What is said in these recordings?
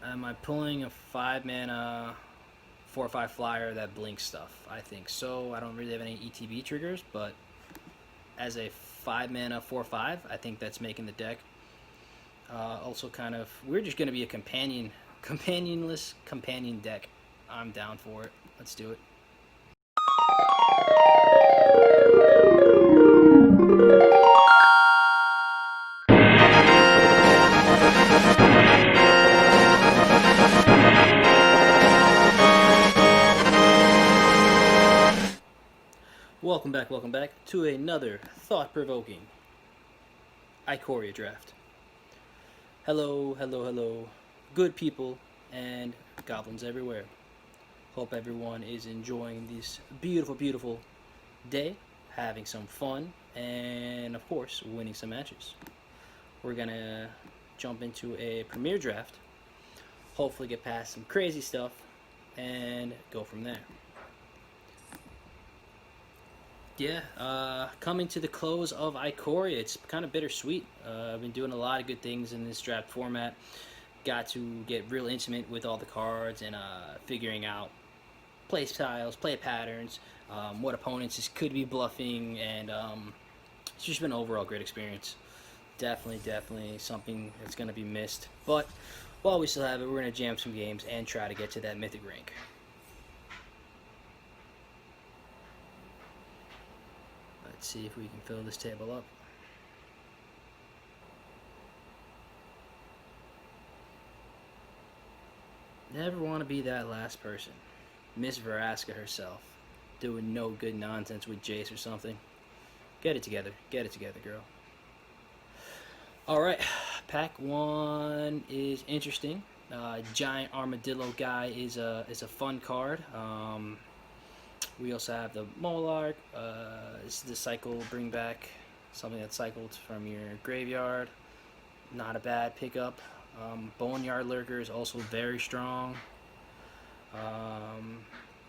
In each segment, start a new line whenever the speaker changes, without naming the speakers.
Am I pulling a 5-mana 4/5 flyer that blinks stuff? I think so. I don't really have any ETB triggers, but as a 5-mana 4/5, I think that's making the deck. Also, kind of, we're just going to be a companionless companion deck. I'm down for it. Let's do it. Welcome back to another thought-provoking Ikoria Draft. Hello, good people and goblins everywhere. Hope everyone is enjoying this beautiful day, having some fun, and of course, winning some matches. We're gonna jump into a premier draft, hopefully get past some crazy stuff, and go from there. Yeah, coming to the close of Ikoria, it's kind of bittersweet. I've been doing a lot of good things in this draft format. Got to get real intimate with all the cards and figuring out play styles, play patterns, what opponents could be bluffing, and it's just been an overall great experience. Definitely something that's going to be missed. But while we still have it, we're going to jam some games and try to get to that mythic rank. Let's see if we can fill this table up. Never want to be that last person. Miss Veraska herself. Doing no good nonsense with Jace or something. Get it together, girl. Alright, pack 1 is interesting. Giant Armadillo guy is a fun card. We also have the Molark. This is the cycle, bring back something that cycled from your graveyard. Not a bad pickup. Boneyard Lurker is also very strong.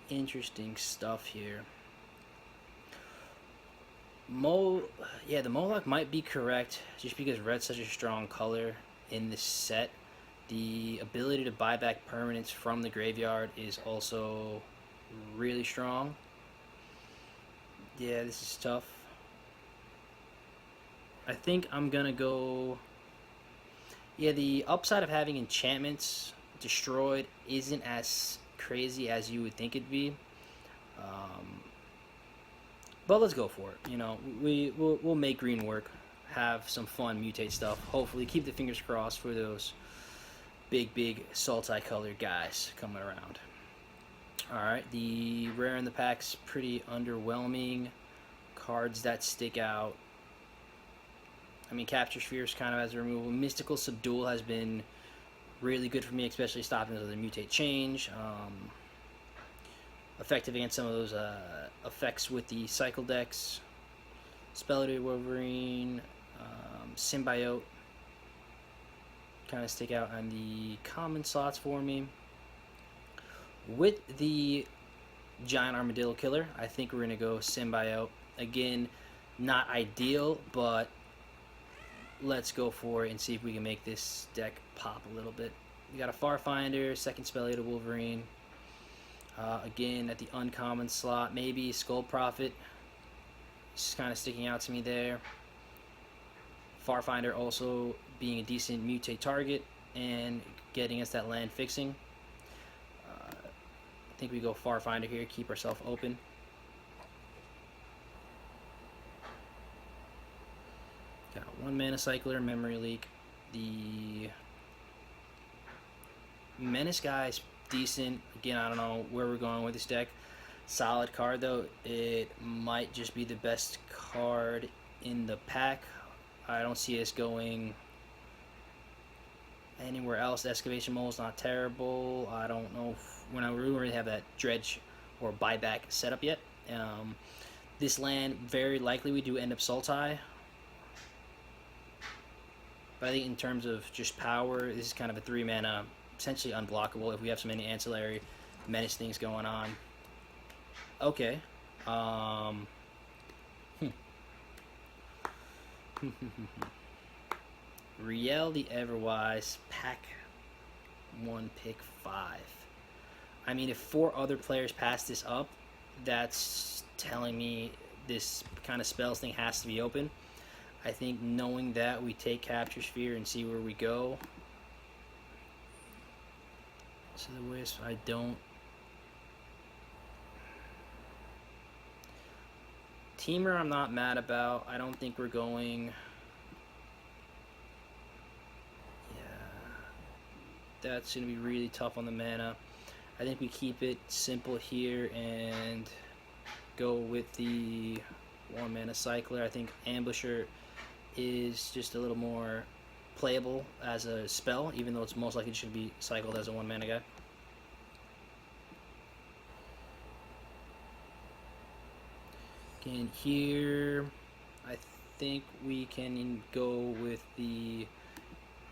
Interesting stuff here. The Molark might be correct just because red's such a strong color in this set. The ability to buy back permanents from the graveyard is also really strong. Yeah, this is tough. I think I'm gonna go. Yeah, the upside of having enchantments destroyed isn't as crazy as you would think it'd be. But let's go for it. You know, we'll make green work, have some fun, mutate stuff. Hopefully, keep the fingers crossed for those big salty-colored guys coming around. Alright, the rare in the pack's pretty underwhelming. Cards that stick out. I mean, Capture Sphere is kind of as a removal. Mystical Subdual has been really good for me, especially stopping the mutate change. Effective against some of those effects with the cycle decks. Spell-Eater Wolverine, Symbiote kind of stick out on the common slots for me. With the Giant Armadillo Killer, I think we're going to go Symbiote. Again, not ideal, but let's go for it and see if we can make this deck pop a little bit. We got a Farfinder, second Spell-Eater Wolverine. Again, at the uncommon slot, maybe Skull Prophet. It's kind of sticking out to me there. Farfinder also being a decent mutate target and getting us that land fixing. I think we go Farfinder here, keep ourselves open. Got 1 Mana Cycler, Memory Leak. The Menace guy's decent. Again, I don't know where we're going with this deck. Solid card though. It might just be the best card in the pack. I don't see us going anywhere else. Excavation Mole's not terrible. I don't know if we don't really have that dredge or buyback set up yet. This land, very likely we do end up Sultai. But I think in terms of just power, this is kind of a 3 mana, essentially unblockable if we have so many ancillary menace things going on. Okay. Riel the Everwise, pack 1, pick 5. I mean, if 4 other players pass this up, that's telling me this kind of spells thing has to be open. I think knowing that, we take Capture Sphere and see where we go. So the Wisp, I don't. Temur, I'm not mad about. I don't think we're going. That's going to be really tough on the mana. I think we keep it simple here and go with the 1 mana cycler. I think Ambusher is just a little more playable as a spell, even though it's most likely should be cycled as a 1 mana guy. Again, here I think we can go with the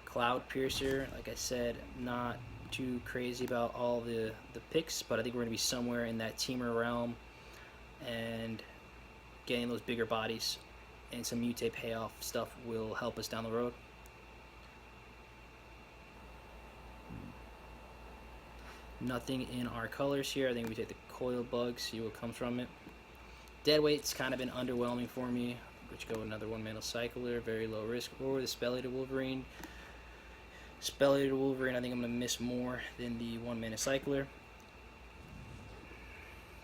Cloud Piercer. Like I said, not too crazy about all the picks, but I think we're going to be somewhere in that Temur realm, and getting those bigger bodies and some mutate payoff stuff will help us down the road. Nothing in our colors here. I think we take the Coil Bug, see what comes from it. Deadweight's kind of been underwhelming for me, which go another 1 mana cycler, very low risk, or the Spell-Eater Wolverine. Spell-Eater Wolverine, I think I'm going to miss more than the 1 mana cycler.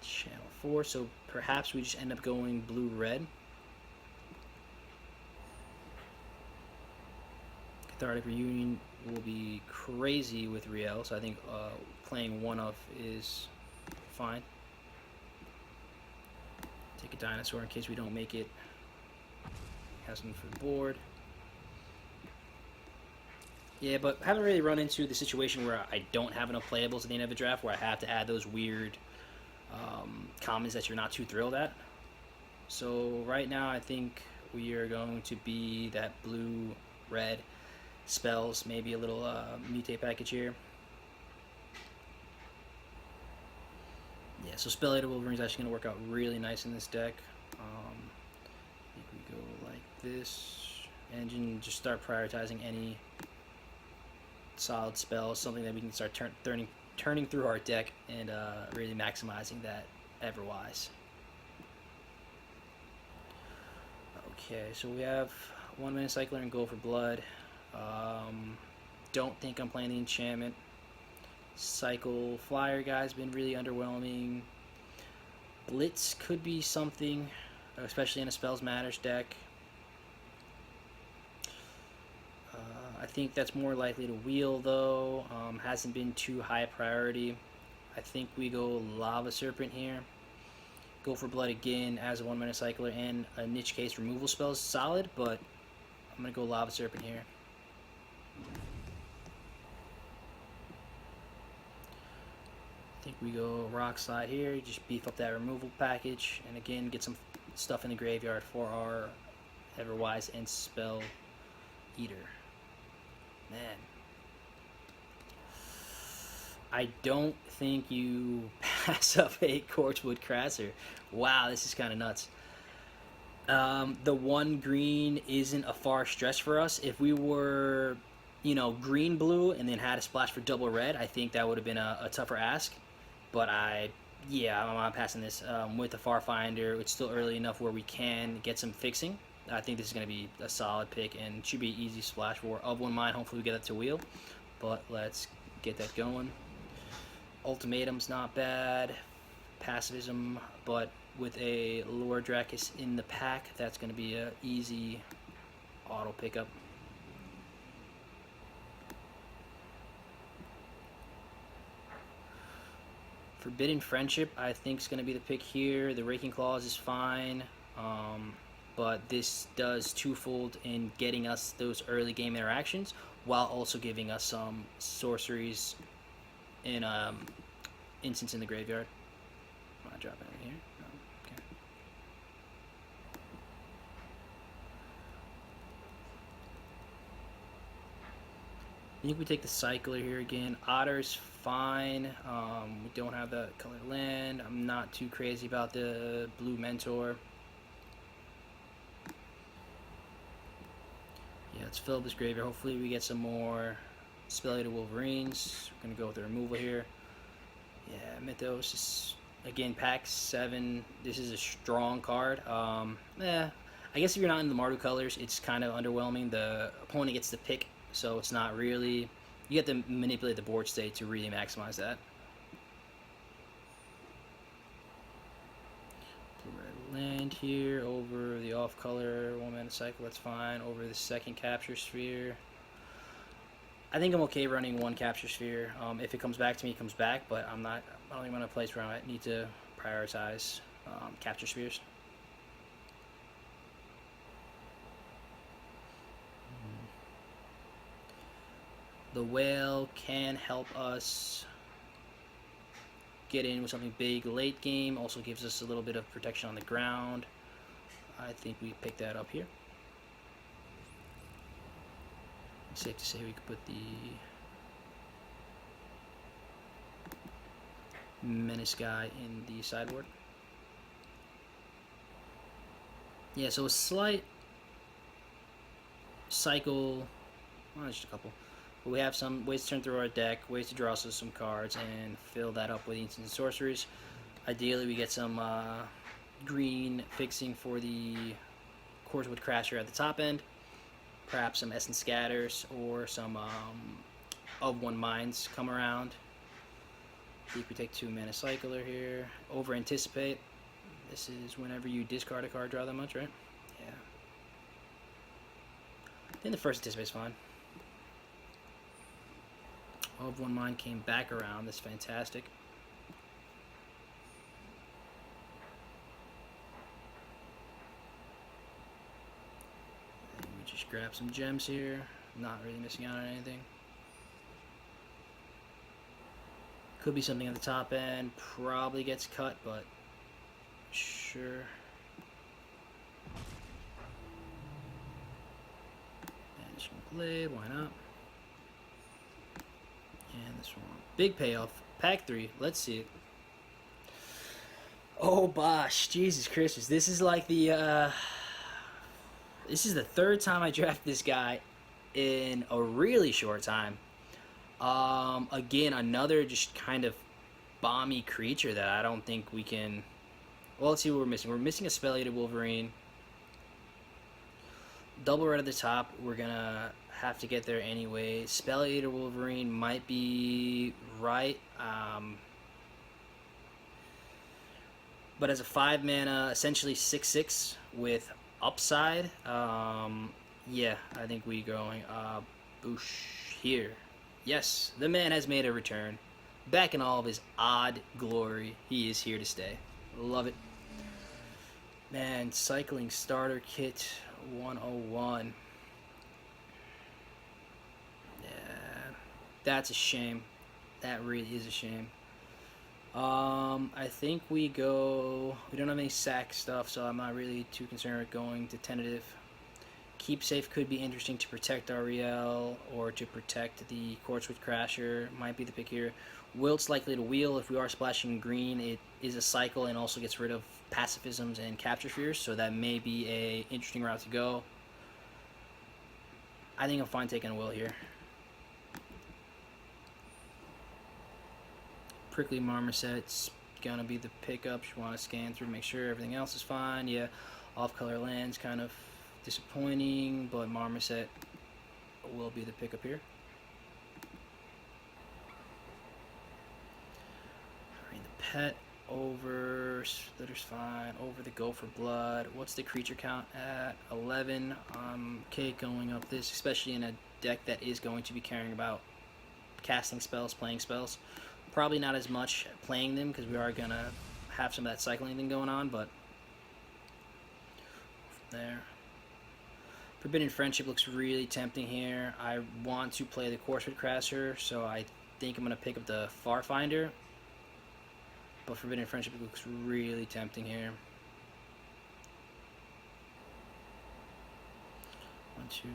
Channel 4, so perhaps we just end up going blue-red. Cathartic Reunion will be crazy with Riel, so I think playing 1 of is fine. Take a Dinosaur in case we don't make it. Has something for the board. Yeah, but I haven't really run into the situation where I don't have enough playables at the end of the draft, where I have to add those weird commons that you're not too thrilled at. So right now I think we are going to be that blue-red spells, maybe a little mutate package here. Yeah, so Spell-Eater Wolverine is actually going to work out really nice in this deck. I think we go like this, and just start prioritizing any solid spells, something that we can start turning through our deck and really maximizing that Everwise. Okay, so we have 1 mana cycler and go for blood. Don't think I'm playing the enchantment. Cycle Flyer guy's been really underwhelming. Blitz could be something, especially in a Spells Matters deck. I think that's more likely to wheel, though. Hasn't been too high a priority. I think we go Lava Serpent here. Go for blood again as a 1 mana cycler, and a niche case removal spell is solid, but I'm going to go Lava Serpent here. I think we go Rock Slide here, just beef up that removal package, and again get some stuff in the graveyard for our Everwise and Spell Eater. Man, I don't think you pass up a Corpsewood Crasser. Wow, this is kind of nuts. The 1 green isn't a far stretch for us. If we were, you know, green-blue and then had a splash for double red, I think that would have been a tougher ask. But I'm not passing this. With the Farfinder, it's still early enough where we can get some fixing. I think this is going to be a solid pick and should be an easy splash for of 1 mine. Hopefully we get that to wheel, but let's get that going. Ultimatum's not bad. Passivism, but with a Lord Dracus in the pack, that's going to be an easy auto pickup. Forbidden Friendship, I think, is going to be the pick here. The Raking Claws is fine. But this does twofold in getting us those early game interactions while also giving us some sorceries in instance in the graveyard. I'm gonna drop it right here. Oh, okay. I think we take the Cycler here again. Otter's fine. We don't have the colored land. I'm not too crazy about the blue Mentor. Yeah, let's fill up this graveyard. Hopefully we get some more Spell-Eater Wolverines. We're going to go with the removal here. Yeah, Mythos is, again, pack 7. This is a strong card. I guess if you're not in the Mardu colors, it's kind of underwhelming. The opponent gets to pick, so it's not really... You have to manipulate the board state to really maximize that. Red land here over the off-color 1-mana cycle, that's fine. Over the second Capture Sphere. I think I'm okay running 1 Capture Sphere. If it comes back to me, it comes back, but I don't even want to place where I need to prioritize Capture Spheres. The whale can help us get in with something big late game. Also gives us a little bit of protection on the ground. I think we pick that up here. It's safe to say we could put the Menace guy in the sideboard. Yeah, so a slight cycle, well, just a couple. But we have some ways to turn through our deck, ways to draw us some cards, and fill that up with instants and sorceries. Ideally, we get some green fixing for the Corswood Crasher at the top end. Perhaps some Essence Scatters or some of 1 Minds come around. I think we take 2 Mana Cycler here. Over Anticipate. This is whenever you discard a card, draw that much, right? Yeah. I think the first Anticipate is fine. Of 1 Mind came back around. That's fantastic. And we just grab some gems here. Not really missing out on anything. Could be something at the top end. Probably gets cut, but sure. Banishing Blade, why not? And this one. Big payoff. Pack 3. Let's see it. Oh, Bosh. Jesus Christmas. This is like the, this is the 3rd time I drafted this guy in a really short time. Again, another just kind of bomby creature that I don't think we can... Well, let's see what we're missing. We're missing a Spell-Eater Wolverine. Double red at the top. We're gonna have to get there anyway. Spell-Eater Wolverine might be right. But as a 5 mana, essentially 6/6 with upside, yeah, I think we going Boosh here. Yes, the man has made a return. Back in all of his odd glory, he is here to stay. Love it. Man, Cycling Starter Kit 101. Yeah, that's a shame. That really is a shame. I think we go... We don't have any sack stuff, so I'm not really too concerned with going to tentative. Keep Safe could be interesting to protect Ariel or to protect the Courtswood Crasher. Might be the pick here. Wilt's likely to wheel. If we are splashing green, it is a cycle and also gets rid of pacifisms and capture spheres, so that may be a interesting route to go. I think I'm fine taking a Will here. Prickly Marmoset's gonna be the pickup. You want to scan through, make sure everything else is fine. Yeah, off-color lands kind of disappointing, but Marmoset will be the pickup here. Bring the pet over. Slitter's fine. Over the Gopher Blood. What's the creature count at? 11. Okay, going up this, especially in a deck that is going to be caring about casting spells, playing spells. Probably not as much playing them because we are going to have some of that cycling thing going on, but there. Forbidden Friendship looks really tempting here. I want to play the Corswood Crasher, so I think I'm going to pick up the Farfinder. But Forbidden Friendship looks really tempting here. 1, 2.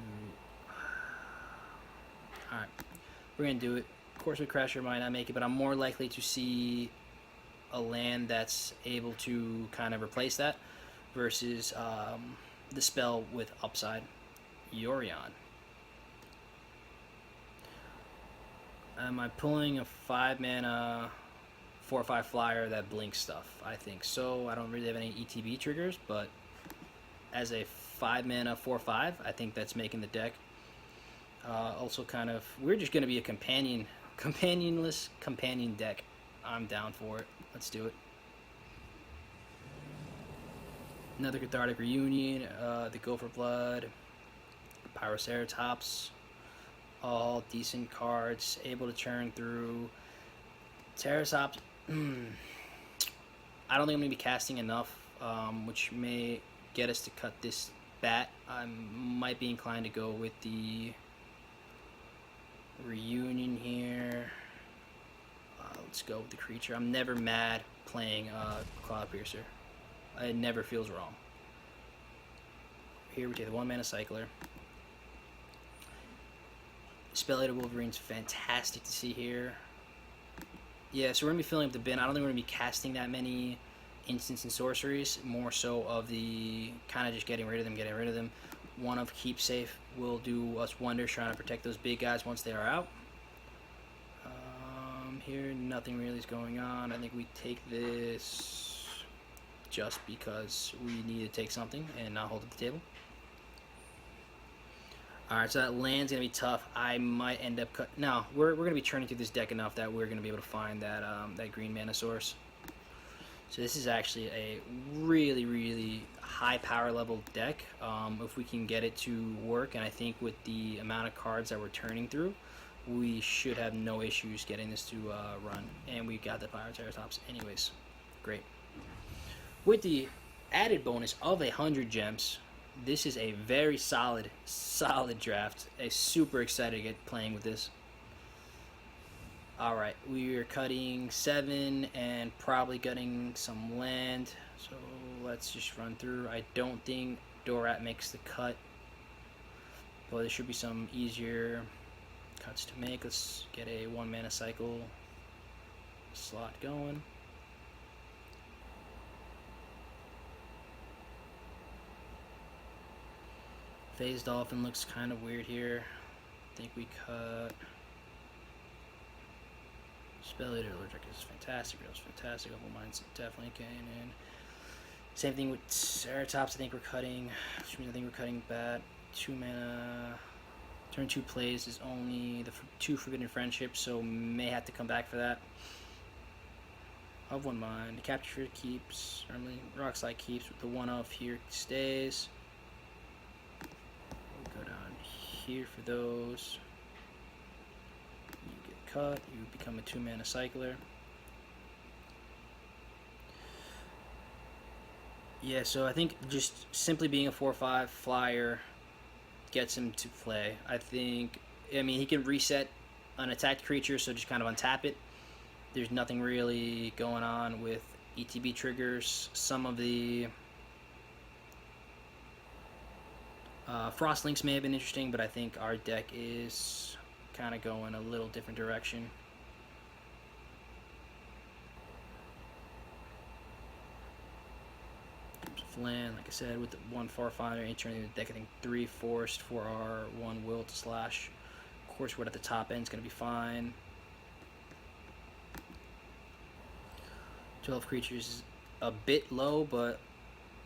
Alright. We're going to do it. Corswood Crasher might not make it, but I'm more likely to see a land that's able to kind of replace that versus the spell with upside. Yorion. Am I pulling a 5 mana 4/5 flyer that blinks stuff? I think so. I don't really have any ETB triggers, but as a 5 mana 4/5, I think that's making the deck. Also, kind of, we're just going to be a companionless companion deck. I'm down for it. Let's do it. Another Cathartic Reunion, the Gopher Blood, Pyroceratops, all decent cards, able to churn through. Terrasops, I don't think I'm going to be casting enough, which may get us to cut this bat. I might be inclined to go with the Reunion here. Let's go with the creature. I'm never mad playing Cloud Piercer. It never feels wrong. Here we take the 1 mana cycler. Spell-Eater Wolverine's fantastic to see here. Yeah, so we're going to be filling up the bin. I don't think we're going to be casting that many instants and sorceries. More so of the kind of just getting rid of them. One of Keep Safe will do us wonders trying to protect those big guys once they are out. Here, nothing really is going on. I think we take this just because we need to take something and not hold at the table. Alright, so that land's going to be tough. I might end up no, we're going to be churning through this deck enough that we're going to be able to find that that green mana source. So this is actually a really, really high power level deck. If we can get it to work, and I think with the amount of cards that we're turning through, we should have no issues getting this to run. And we got the Pyroceratops anyways. Great. With the added bonus of 100 gems, this is a very solid draft. I'm super excited to get playing with this. Alright, we are cutting 7 and probably cutting some land. So let's just run through. I don't think Dorat makes the cut, but there should be some easier cuts to make. Let's get a 1 mana cycle slot going. Phase Dolphin looks kind of weird here. I think we cut. Spell-Eater Allergic is fantastic. Real is fantastic. Opal Mind's definitely getting in. Same thing with Ceratops. I think we're cutting. Which means I think we're cutting Bat. 2 mana. Turn 2 plays is only the 2 Forbidden Friendships, so may have to come back for that. Of 1 Mind. Capture keeps. Rockslide keeps with the 1 off here stays. We'll go down here for those. You get cut. You become a 2 mana cycler. Yeah, so I think just simply being a 4/5 flyer gets him to play. I mean, he can reset an attacked creature, so just kind of untap it. There's nothing really going on with ETB triggers. Some of the Frost Links may have been interesting, but I think our deck is kind of going a little different direction. Land, like I said, with the 1 Farfinder entering the deck, I think 3 forced for our 1 will to slash. Of course, we're at the top end, it's going to be fine. 12 creatures is a bit low, but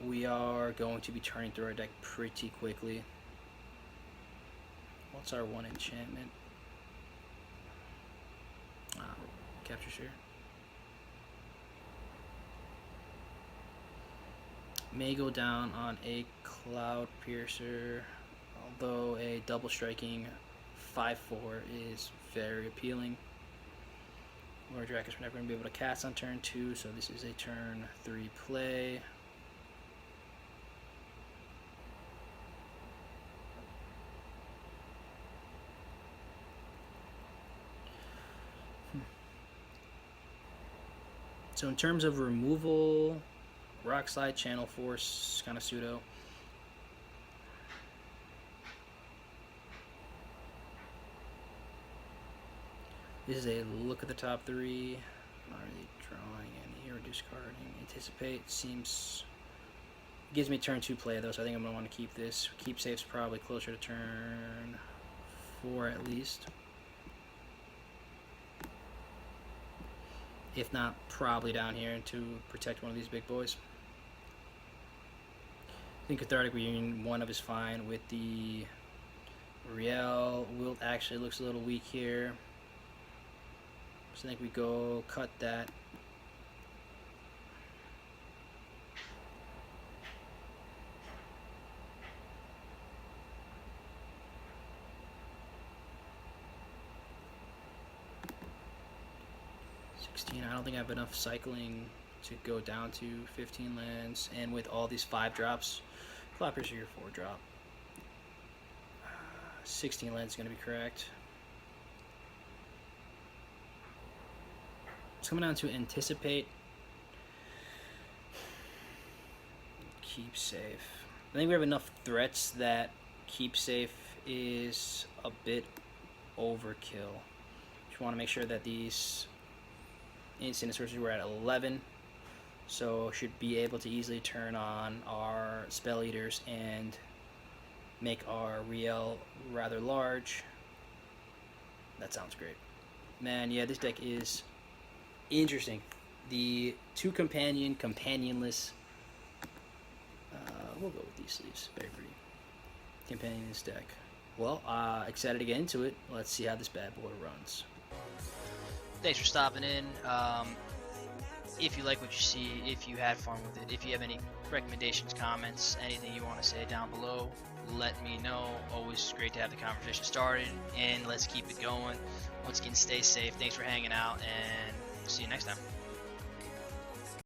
we are going to be turning through our deck pretty quickly. What's our 1 enchantment? Capture Sphere. May go down on a Cloud Piercer, although a double striking 5/4 is very appealing. Lord Dracus, we're never going to be able to cast on turn 2, so this is a turn 3 play. So in terms of removal, Rock Slide, Channel Force, kind of pseudo. This is a look at the top 3. Not really drawing any or discarding. Anticipate seems. Gives me turn 2 play though, so I think I'm going to want to keep this. Keep Safe's probably closer to turn 4 at least. If not, probably down here to protect one of these big boys. I think Cathartic Reunion 1 of is fine. With the Riel, Wilt actually looks a little weak here. So I think we go cut that. I don't think I have enough cycling to go down to 15 lands, and with all these 5 drops, Clappers are your 4 drop. 16 lands is going to be correct. It's coming down to Anticipate, Keep Safe. I think we have enough threats that Keep Safe is a bit overkill. Just want to make sure that these instant and sorceries were at 11, so should be able to easily turn on our Spell Eaters and make our Riel rather large. That sounds great. Man, yeah, this deck is interesting. The 2 companion, companionless. We'll go with these sleeves. Very pretty. Companionless deck. Well, excited to get into it. Let's see how this bad boy runs.
Thanks for stopping in. If you like what you see, if you had fun with it, if you have any recommendations, comments, anything you want to say down below, let me know. Always great to have the conversation started, and let's keep it going. Once again, stay safe. Thanks for hanging out, and see you next time.